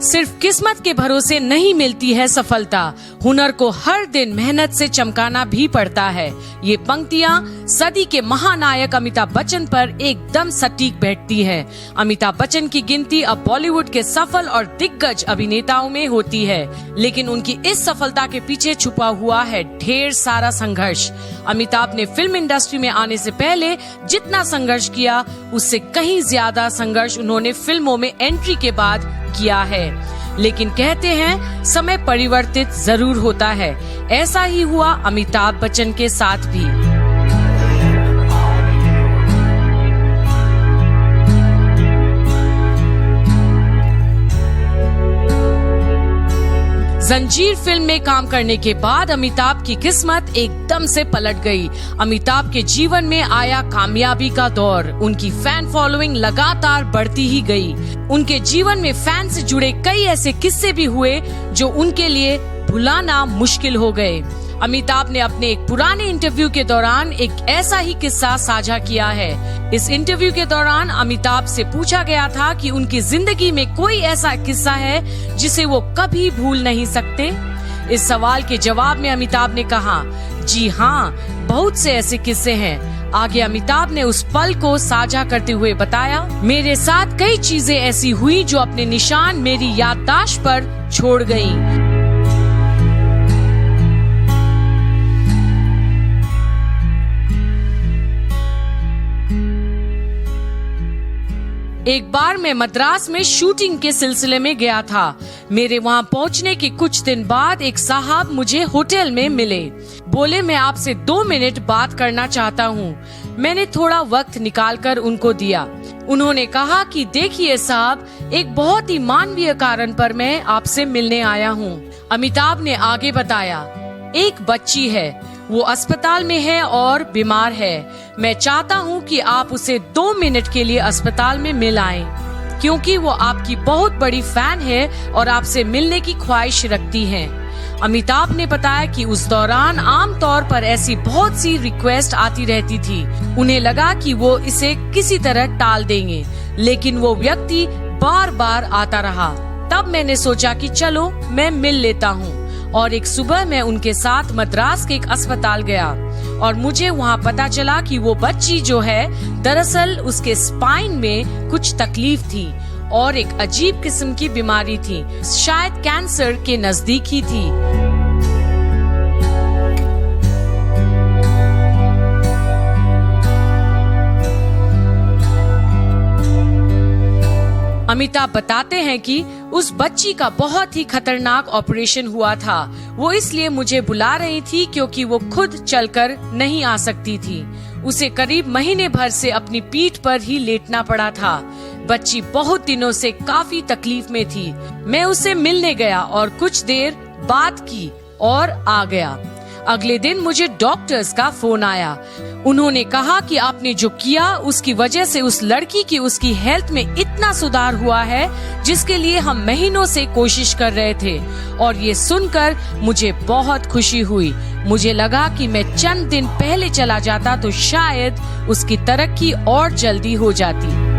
सिर्फ किस्मत के भरोसे नहीं मिलती है सफलता, हुनर को हर दिन मेहनत से चमकाना भी पड़ता है। ये पंक्तियां सदी के महानायक अमिताभ बच्चन पर एकदम सटीक बैठती है। अमिताभ बच्चन की गिनती अब बॉलीवुड के सफल और दिग्गज अभिनेताओं में होती है, लेकिन उनकी इस सफलता के पीछे छुपा हुआ है ढेर सारा संघर्ष। अमिताभ ने फिल्म इंडस्ट्री में आने से पहले जितना संघर्ष किया, उससे कहीं ज्यादा संघर्ष उन्होंने फिल्मों में एंट्री के बाद किया है। लेकिन कहते हैं समय परिवर्तित जरूर होता है, ऐसा ही हुआ अमिताभ बच्चन के साथ भी। जंजीर फिल्म में काम करने के बाद अमिताभ की किस्मत एकदम से पलट गई। अमिताभ के जीवन में आया कामयाबी का दौर। उनकी फैन फॉलोइंग लगातार बढ़ती ही गई। उनके जीवन में फैन से जुड़े कई ऐसे किस्से भी हुए जो उनके लिए भुलाना मुश्किल हो गए। अमिताभ ने अपने एक पुराने इंटरव्यू के दौरान एक ऐसा ही किस्सा साझा किया है। इस इंटरव्यू के दौरान अमिताभ से पूछा गया था कि उनकी जिंदगी में कोई ऐसा किस्सा है जिसे वो कभी भूल नहीं सकते। इस सवाल के जवाब में अमिताभ ने कहा, जी हाँ, बहुत से ऐसे किस्से हैं। आगे अमिताभ ने उस पल को साझा करते हुए बताया, मेरे साथ कई चीजें ऐसी हुई जो अपने निशान मेरी याददाश्त पर छोड़ गयी। एक बार मैं मद्रास में शूटिंग के सिलसिले में गया था। मेरे वहाँ पहुँचने के कुछ दिन बाद एक साहब मुझे होटल में मिले। बोले, मैं आपसे 2 मिनट बात करना चाहता हूँ। मैंने थोड़ा वक्त निकालकर उनको दिया। उन्होंने कहा कि देखिए साहब, एक बहुत ही मानवीय कारण पर मैं आपसे मिलने आया हूँ। अमिताभ ने आगे बताया, एक बच्ची है, वो अस्पताल में है और बीमार है। मैं चाहता हूँ कि आप उसे 2 मिनट के लिए अस्पताल में मिल आएं, क्योंकि वो आपकी बहुत बड़ी फैन है और आपसे मिलने की ख्वाहिश रखती है। अमिताभ ने बताया कि उस दौरान आमतौर पर ऐसी बहुत सी रिक्वेस्ट आती रहती थी। उन्हें लगा कि वो इसे किसी तरह टाल देंगे, लेकिन वो व्यक्ति बार बार आता रहा। तब मैंने सोचा कि चलो मैं मिल लेता हूँ, और एक सुबह मैं उनके साथ मद्रास के एक अस्पताल गया और मुझे वहाँ पता चला कि वो बच्ची जो है, दरअसल उसके स्पाइन में कुछ तकलीफ थी और एक अजीब किस्म की बीमारी थी, शायद कैंसर के नजदीक ही थी। अमिताभ बताते हैं कि उस बच्ची का बहुत ही खतरनाक ऑपरेशन हुआ था। वो इसलिए मुझे बुला रही थी क्योंकि वो खुद चलकर नहीं आ सकती थी। उसे करीब महीने भर से अपनी पीठ पर ही लेटना पड़ा था। बच्ची बहुत दिनों से काफी तकलीफ में थी। मैं उसे मिलने गया और कुछ देर बात की और आ गया। अगले दिन मुझे डॉक्टर्स का फोन आया। उन्होंने कहा कि आपने जो किया उसकी वजह से उस लड़की की उसकी हेल्थ में इतना सुधार हुआ है जिसके लिए हम महीनों से कोशिश कर रहे थे। और ये सुनकर मुझे बहुत खुशी हुई। मुझे लगा कि मैं चंद दिन पहले चला जाता तो शायद उसकी तरक्की और जल्दी हो जाती।